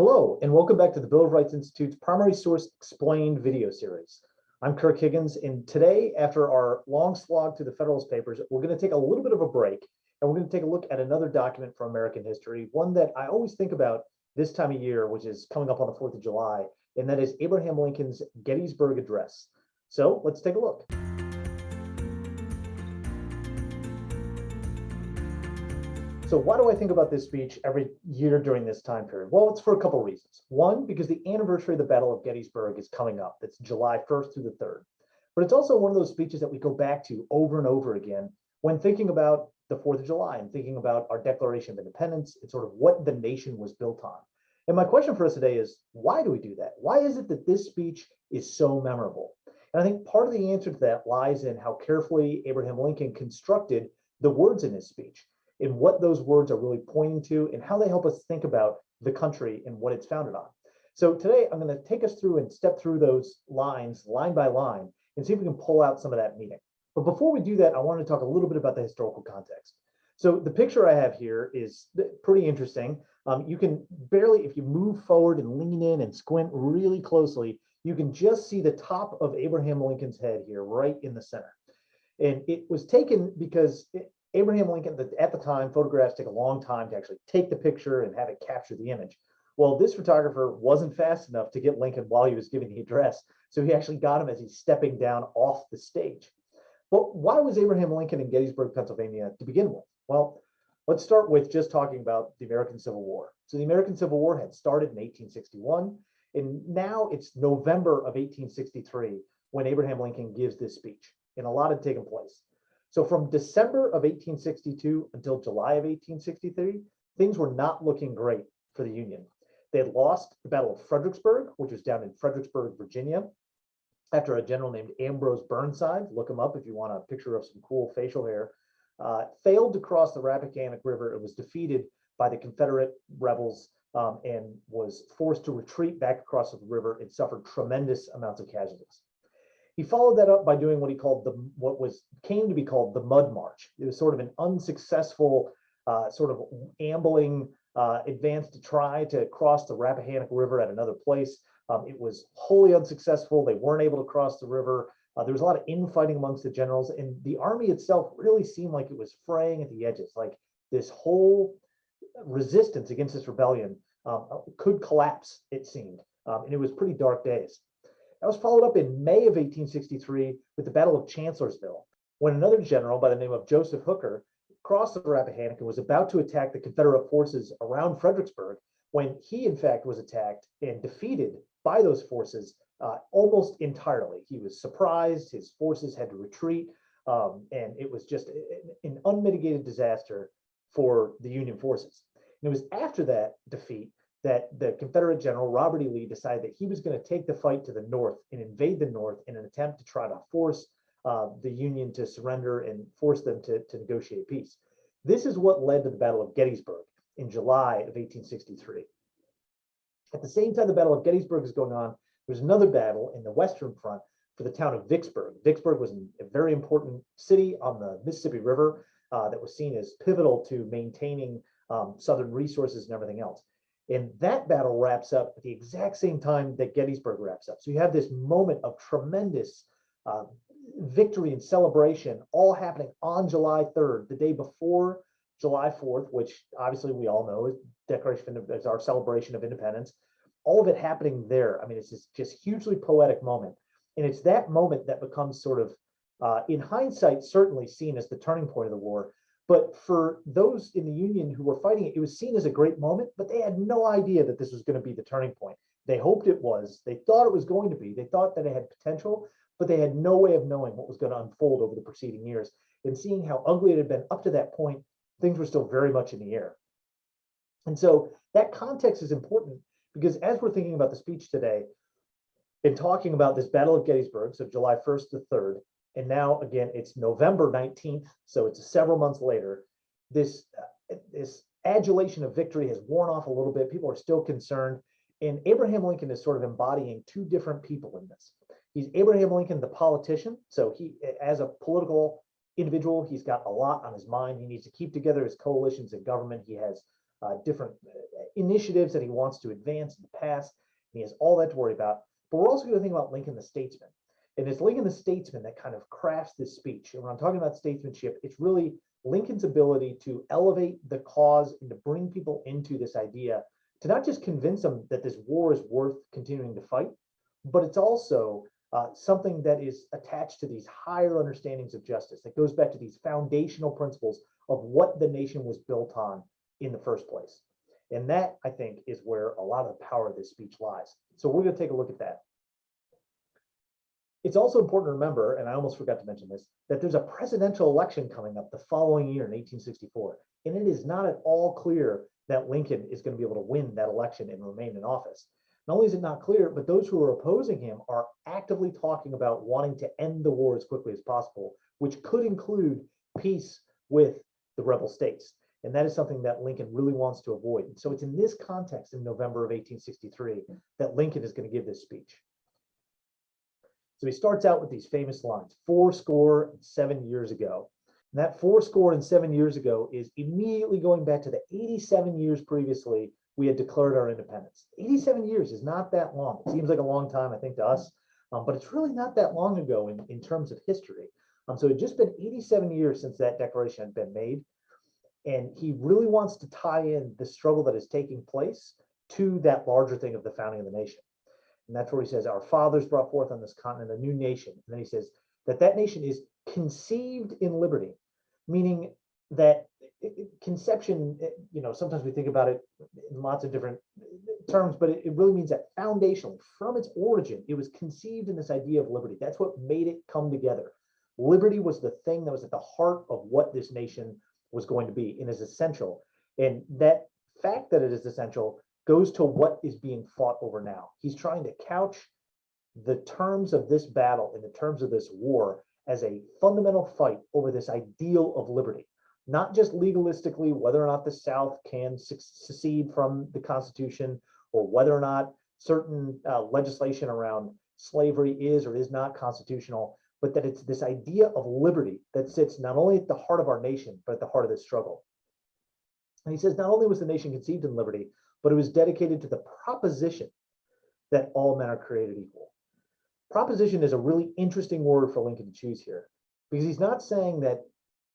Hello, and welcome back to the Bill of Rights Institute's Primary Source Explained video series. I'm Kirk Higgins, and today, after our long slog through the Federalist Papers, we're going to take a little bit of a break, and we're going to take a look at another document from American history, one that I always think about this time of year, which is coming up on the 4th of July, and that is Abraham Lincoln's Gettysburg Address. So let's take a look. So why do I think about this speech every year during this time period? Well, it's for a couple of reasons. One, because the anniversary of the Battle of Gettysburg is coming up. It's July 1st through the 3rd. But it's also one of those speeches that we go back to over and over again when thinking about the 4th of July and thinking about our Declaration of Independence and sort of what the nation was built on. And my question for us today is, why do we do that? Why is it that this speech is so memorable? And I think part of the answer to that lies in how carefully Abraham Lincoln constructed the words in his speech, and what those words are really pointing to, and how they help us think about the country and what it's founded on. So today, I'm going to take us through and step through those lines, line by line, and see if we can pull out some of that meaning. But before we do that, I want to talk a little bit about the historical context. So the picture I have here is pretty interesting. You can barely, if you move forward and lean in and squint really closely, you can just see the top of Abraham Lincoln's head here, right in the center. And it was taken because Abraham Lincoln, at the time, photographs take a long time to actually take the picture and have it capture the image. Well, this photographer wasn't fast enough to get Lincoln while he was giving the address, so he actually got him as he's stepping down off the stage. But why was Abraham Lincoln in Gettysburg, Pennsylvania to begin with? Well, let's start with just talking about the American Civil War. So the American Civil War had started in 1861, and now it's November of 1863 when Abraham Lincoln gives this speech, and a lot had taken place. So from December of 1862 until July of 1863, things were not looking great for the Union. They had lost the Battle of Fredericksburg, which was down in Fredericksburg, Virginia, after a general named Ambrose Burnside, look him up if you want a picture of some cool facial hair, failed to cross the Rappahannock River. It was defeated by the Confederate rebels and was forced to retreat back across the river and suffered tremendous amounts of casualties. He followed that up by doing what he called came to be called the Mud March. It was sort of an unsuccessful, sort of ambling advance to try to cross the Rappahannock River at another place. It was wholly unsuccessful. They weren't able to cross the river. There was a lot of infighting amongst the generals, and the army itself really seemed like it was fraying at the edges. Like this whole resistance against this rebellion could collapse, it seemed, and it was pretty dark days. That was followed up in May of 1863 with the Battle of Chancellorsville, when another general by the name of Joseph Hooker crossed the Rappahannock and was about to attack the Confederate forces around Fredericksburg, when he, in fact, was attacked and defeated by those forces almost entirely. He was surprised, his forces had to retreat, and it was just an unmitigated disaster for the Union forces. And it was after that defeat that the Confederate general, Robert E. Lee, decided that he was going to take the fight to the north and invade the north in an attempt to try to force the Union to surrender and force them to negotiate peace. This is what led to the Battle of Gettysburg in July of 1863. At the same time the Battle of Gettysburg is going on, there's another battle in the Western Front for the town of Vicksburg. Vicksburg was a very important city on the Mississippi River that was seen as pivotal to maintaining Southern resources and everything else. And that battle wraps up at the exact same time that Gettysburg wraps up. So you have this moment of tremendous victory and celebration all happening on July 3rd, the day before July 4th, which obviously we all know is our celebration of independence. All of it happening there. I mean, it's just hugely poetic moment. And it's that moment that becomes sort of, in hindsight, certainly seen as the turning point of the war. But for those in the Union who were fighting it, it was seen as a great moment, but they had no idea that this was going to be the turning point. They hoped it was. They thought it was going to be. They thought that it had potential, but they had no way of knowing what was going to unfold over the preceding years. And seeing how ugly it had been up to that point, things were still very much in the air. And so that context is important because as we're thinking about the speech today and talking about this Battle of Gettysburg, so July 1st to 3rd, and now, again, it's November 19th, so it's several months later. This adulation of victory has worn off a little bit. People are still concerned. And Abraham Lincoln is sort of embodying two different people in this. He's Abraham Lincoln, the politician. So he, as a political individual, he's got a lot on his mind. He needs to keep together his coalitions in government. He has different initiatives that he wants to advance in the past. And he has all that to worry about. But we're also going to think about Lincoln the statesman. And it's Lincoln the statesman that kind of crafts this speech. And when I'm talking about statesmanship, it's really Lincoln's ability to elevate the cause and to bring people into this idea, to not just convince them that this war is worth continuing to fight, but it's also something that is attached to these higher understandings of justice, that goes back to these foundational principles of what the nation was built on in the first place. And that, I think, is where a lot of the power of this speech lies. So we're going to take a look at that. It's also important to remember, and I almost forgot to mention this, that there's a presidential election coming up the following year in 1864. And it is not at all clear that Lincoln is going to be able to win that election and remain in office. Not only is it not clear, but those who are opposing him are actively talking about wanting to end the war as quickly as possible, which could include peace with the rebel states. And that is something that Lincoln really wants to avoid. And so it's in this context in November of 1863 that Lincoln is going to give this speech. So he starts out with these famous lines, 7 years ago. And that 7 years ago is immediately going back to the 87 years previously we had declared our independence. 87 years is not that long. It seems like a long time, I think, to us, but it's really not that long ago in terms of history. So it had just been 87 years since that declaration had been made. And he really wants to tie in the struggle that is taking place to that larger thing of the founding of the nation. And that's where he says, our fathers brought forth on this continent a new nation. And then he says that nation is conceived in liberty, meaning that conception, sometimes we think about it in lots of different terms, but it really means that foundationally, from its origin, it was conceived in this idea of liberty. That's what made it come together. Liberty was the thing that was at the heart of what this nation was going to be and is essential. And that fact that it is essential goes to what is being fought over now. He's trying to couch the terms of this battle and the terms of this war as a fundamental fight over this ideal of liberty, not just legalistically, whether or not the South can secede from the Constitution, or whether or not certain legislation around slavery is or is not constitutional, but that it's this idea of liberty that sits not only at the heart of our nation, but at the heart of this struggle. And he says not only was the nation conceived in liberty, but it was dedicated to the proposition that all men are created equal. Proposition is a really interesting word for Lincoln to choose here, because he's not saying that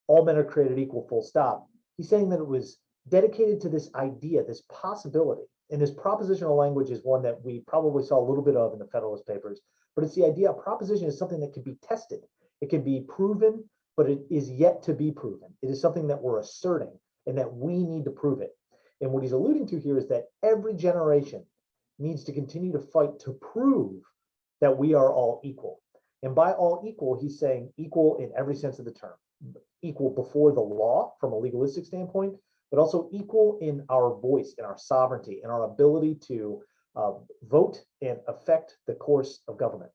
all men are created equal, full stop. He's saying that it was dedicated to this idea, this possibility. And this propositional language is one that we probably saw a little bit of in the Federalist Papers, but it's the idea of proposition is something that can be tested. It can be proven, but it is yet to be proven. It is something that we're asserting and that we need to prove it. And what he's alluding to here is that every generation needs to continue to fight to prove that we are all equal. And by all equal, he's saying equal in every sense of the term. Equal before the law from a legalistic standpoint, but also equal in our voice, in our sovereignty, in our ability to vote and affect the course of government.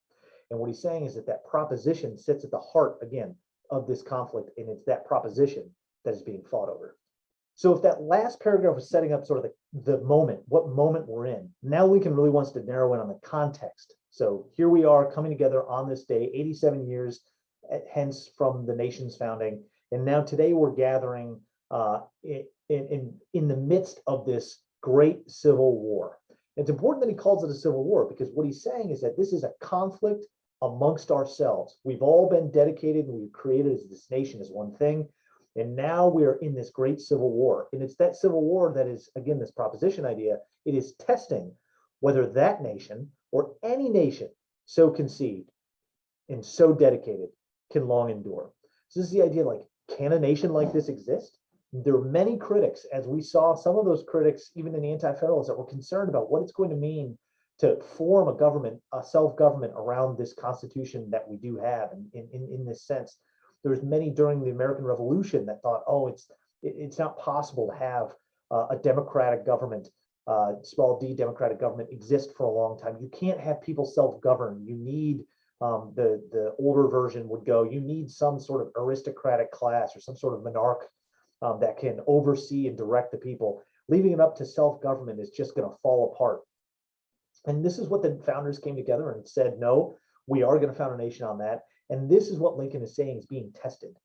And what he's saying is that proposition sits at the heart, again, of this conflict, and it's that proposition that is being fought over. So if that last paragraph was setting up sort of the moment, what moment we're in, now Lincoln really wants to narrow in on the context. So here we are coming together on this day, 87 years hence from the nation's founding. And now today we're gathering in the midst of this great civil war. It's important that he calls it a civil war, because what he's saying is that this is a conflict amongst ourselves. We've all been dedicated and we've created this nation as one thing. And now we're in this great civil war. And it's that civil war that is, again, this proposition idea. It is testing whether that nation or any nation so conceived and so dedicated can long endure. So this is the idea, like, can a nation like this exist? There are many critics, as we saw some of those critics, even in the anti-federalists, that were concerned about what it's going to mean to form a government, a self-government around this constitution that we do have in this sense. There's many during the American Revolution that thought, oh, it's not possible to have a democratic government, small d democratic government exist for a long time. You can't have people self-govern. You need the older version would go, you need some sort of aristocratic class or some sort of monarch that can oversee and direct the people. Leaving it up to self-government is just going to fall apart. And this is what the founders came together and said, no, we are going to found a nation on that. And this is what Lincoln is saying is being tested.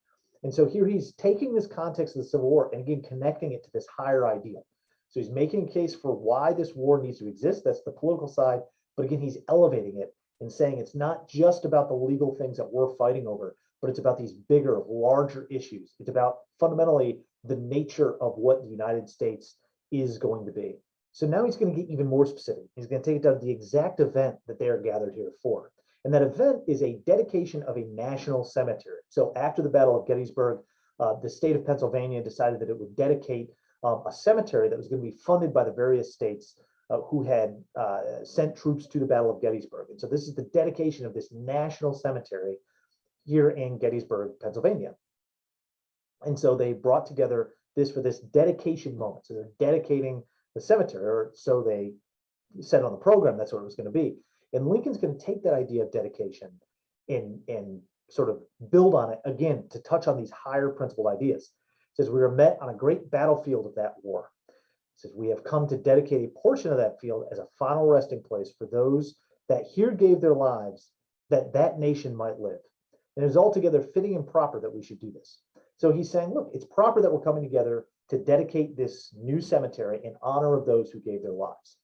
And so here he's taking this context of the Civil War and again connecting it to this higher ideal. So he's making a case for why this war needs to exist. That's the political side. But again, he's elevating it and saying it's not just about the legal things that we're fighting over, but it's about these bigger, larger issues. It's about fundamentally the nature of what the United States is going to be. So now he's going to get even more specific. He's going to take it down to the exact event that they are gathered here for. And that event is a dedication of a national cemetery. So after the Battle of Gettysburg, the state of Pennsylvania decided that it would dedicate a cemetery that was going to be funded by the various states who had sent troops to the Battle of Gettysburg. And so this is the dedication of this national cemetery here in Gettysburg, Pennsylvania. And so they brought together this for this dedication moment. So they're dedicating the cemetery, or so they said on the program, that's what it was going to be. And Lincoln's going to take that idea of dedication and sort of build on it again to touch on these higher principled ideas. It says, we were met on a great battlefield of that war. It says, we have come to dedicate a portion of that field as a final resting place for those that here gave their lives that that nation might live. And it is altogether fitting and proper that we should do this. So he's saying, look, it's proper that we're coming together to dedicate this new cemetery in honor of those who gave their lives.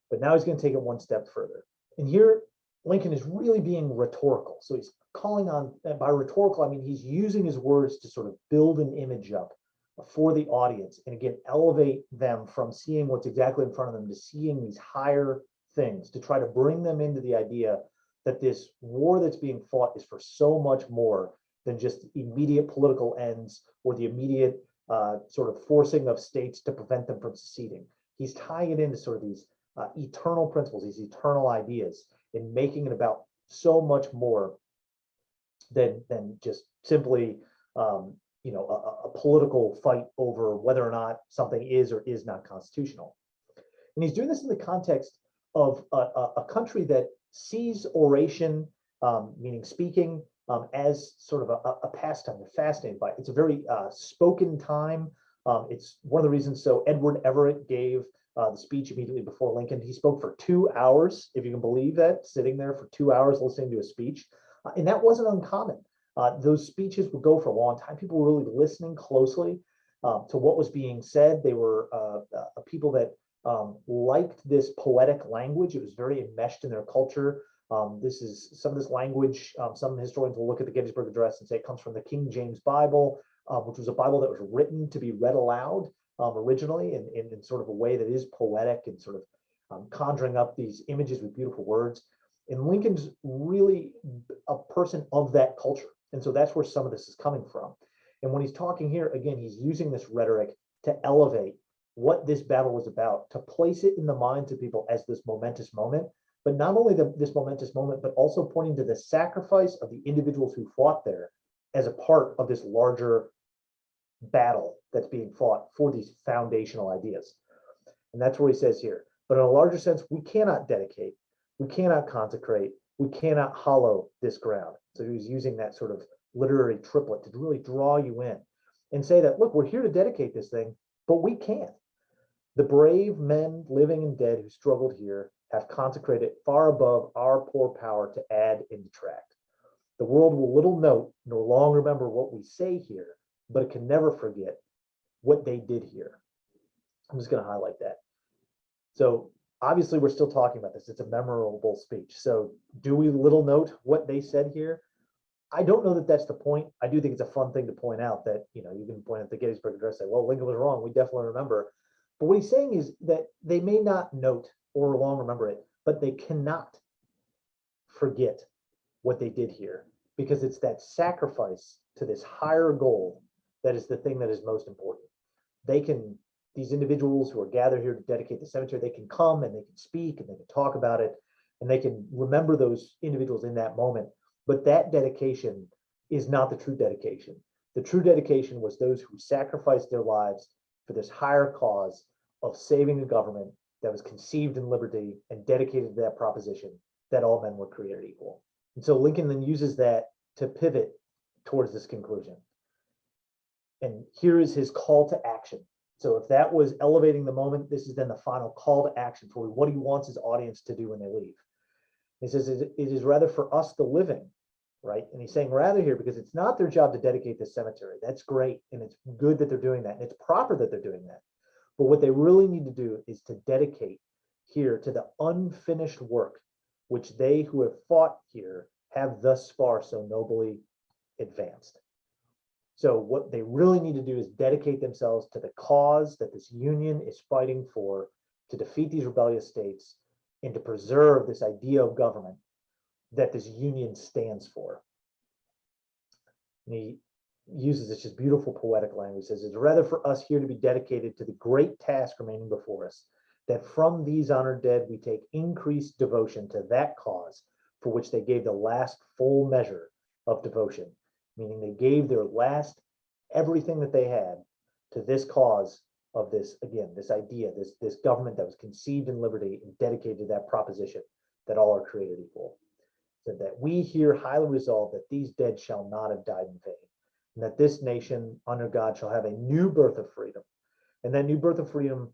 But now he's going to take it one step further. And here, Lincoln is really being rhetorical. So he's calling on, by rhetorical, I mean, he's using his words to sort of build an image up for the audience. And again, elevate them from seeing what's exactly in front of them to seeing these higher things, to try to bring them into the idea that this war that's being fought is for so much more than just immediate political ends or the immediate sort of forcing of states to prevent them from seceding. He's tying it into sort of these eternal principles, these eternal ideas, and making it about so much more than just simply a political fight over whether or not something is or is not constitutional. And he's doing this in the context of a country that sees oration, meaning speaking, as sort of a pastime. They're fascinated by it. It's a very spoken time. It's one of the reasons. So Edward Everett gave the speech immediately before Lincoln. He spoke for 2 hours, if you can believe that, sitting there for 2 hours listening to a speech. And that wasn't uncommon. Those speeches would go for a long time. People were really listening closely to what was being said. They were people that liked this poetic language. It was very enmeshed in their culture. This is some of this language. Some historians will look at the Gettysburg Address and say it comes from the King James Bible, which was a Bible that was written to be read aloud originally in sort of a way that is poetic and sort of conjuring up these images with beautiful words. And Lincoln's really a person of that culture. And so that's where some of this is coming from. And when he's talking here, again, he's using this rhetoric to elevate what this battle was about, to place it in the minds of people as this momentous moment, but not only this momentous moment, but also pointing to the sacrifice of the individuals who fought there as a part of this larger battle that's being fought for these foundational ideas. And that's where he says here, but in a larger sense, we cannot dedicate, we cannot consecrate, we cannot hollow this ground. So he's using that sort of literary triplet to really draw you in and say that, look, we're here to dedicate this thing, but we can't. The brave men, living and dead, who struggled here have consecrated far above our poor power to add and detract. The world will little note nor long remember what we say here, but it can never forget what they did here. I'm just going to highlight that. So obviously we're still talking about this. It's a memorable speech. So do we little note what they said here? I don't know that that's the point. I do think it's a fun thing to point out that, you can point at the Gettysburg Address and say, well, Lincoln was wrong. We definitely remember. But what he's saying is that they may not note or long remember it, but they cannot forget what they did here, because it's that sacrifice to this higher goal that is the thing that is most important. These individuals who are gathered here to dedicate the cemetery, they can come and they can speak and they can talk about it and they can remember those individuals in that moment. But that dedication is not the true dedication. The true dedication was those who sacrificed their lives for this higher cause of saving a government that was conceived in liberty and dedicated to that proposition that all men were created equal. And so Lincoln then uses that to pivot towards this conclusion. And here is his call to action. So if that was elevating the moment, this is then the final call to action for what he wants his audience to do when they leave. He says, it is rather for us the living, right? And he's saying rather here because it's not their job to dedicate this cemetery. That's great. And it's good that they're doing that. And it's proper that they're doing that. But what they really need to do is to dedicate here to the unfinished work which they who have fought here have thus far so nobly advanced. So what they really need to do is dedicate themselves to the cause that this union is fighting for, to defeat these rebellious states and to preserve this idea of government that this union stands for. And he uses this just beautiful poetic language. He says, it's rather for us here to be dedicated to the great task remaining before us, that from these honored dead we take increased devotion to that cause for which they gave the last full measure of devotion, meaning they gave their last everything that they had to this cause of this, again, this idea, this government that was conceived in liberty and dedicated to that proposition that all are created equal. So that we here highly resolve that these dead shall not have died in vain, and that this nation under God shall have a new birth of freedom. And that new birth of freedom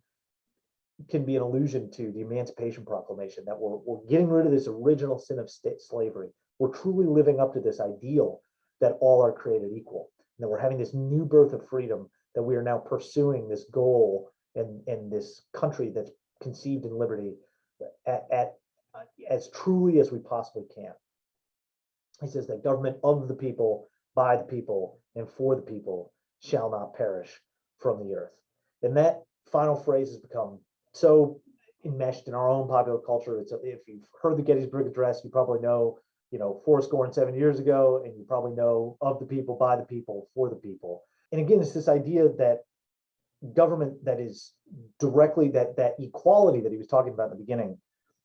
can be an allusion to the Emancipation Proclamation, that we're getting rid of this original sin of state slavery. We're truly living up to this ideal that all are created equal, and that we're having this new birth of freedom, that we are now pursuing this goal and this country that's conceived in liberty at as truly as we possibly can. He says that government of the people, by the people, and for the people shall not perish from the earth. And that final phrase has become so enmeshed in our own popular culture. It's, if you've heard the Gettysburg Address, you probably know, 7 years ago, and you probably know of the people, by the people, for the people. And again, it's this idea that government that is directly, that equality that he was talking about in the beginning,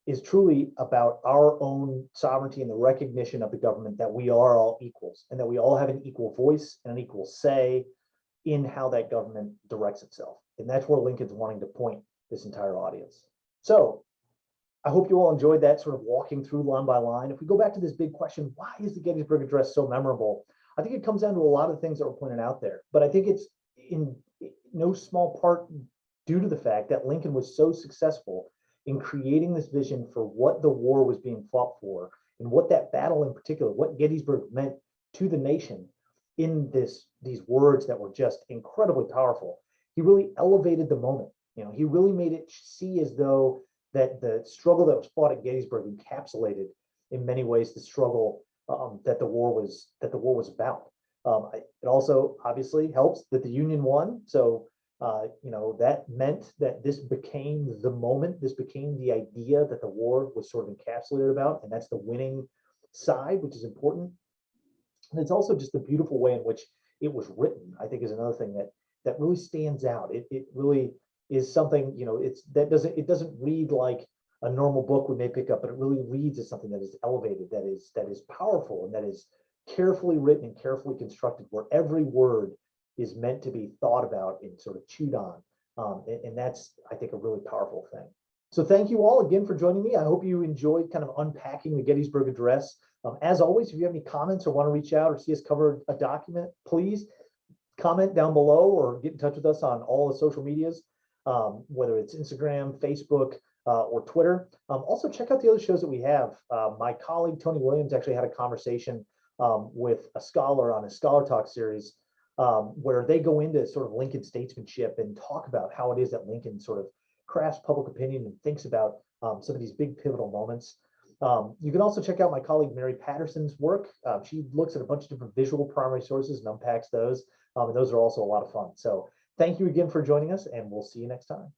is truly about our own sovereignty and the recognition of the government that we are all equals, and that we all have an equal voice and an equal say in how that government directs itself. And that's where Lincoln's wanting to point this entire audience. So I hope you all enjoyed that sort of walking through line by line. If we go back to this big question, why is the Gettysburg Address so memorable? I think it comes down to a lot of things that were pointed out there, but I think it's in no small part due to the fact that Lincoln was so successful in creating this vision for what the war was being fought for, and what that battle in particular, what Gettysburg meant to the nation in these words that were just incredibly powerful. He really elevated the moment. He really made it see as though that the struggle that was fought at Gettysburg encapsulated in many ways the struggle that the war was about. It also obviously helps that the Union won. So that meant that this became the moment, this became the idea that the war was sort of encapsulated about, and that's the winning side, which is important. And it's also just the beautiful way in which it was written, I think, is another thing that really stands out. It really is something, it doesn't read like a normal book we may pick up, but it really reads as something that is elevated, that is powerful, and that is carefully written and carefully constructed, where every word is meant to be thought about and sort of chewed on. And that's, I think, a really powerful thing. So thank you all again for joining me. I hope you enjoyed kind of unpacking the Gettysburg Address. As always, if you have any comments or want to reach out or see us cover a document, please comment down below or get in touch with us on all the social medias, whether it's Instagram, Facebook, or Twitter. Also, check out the other shows that we have. My colleague, Tony Williams, actually had a conversation with a scholar on a Scholar Talk series, where they go into sort of Lincoln statesmanship and talk about how it is that Lincoln sort of crafts public opinion and thinks about some of these big pivotal moments. You can also check out my colleague Mary Patterson's work. She looks at a bunch of different visual primary sources and unpacks those. And those are also a lot of fun. So thank you again for joining us, and we'll see you next time.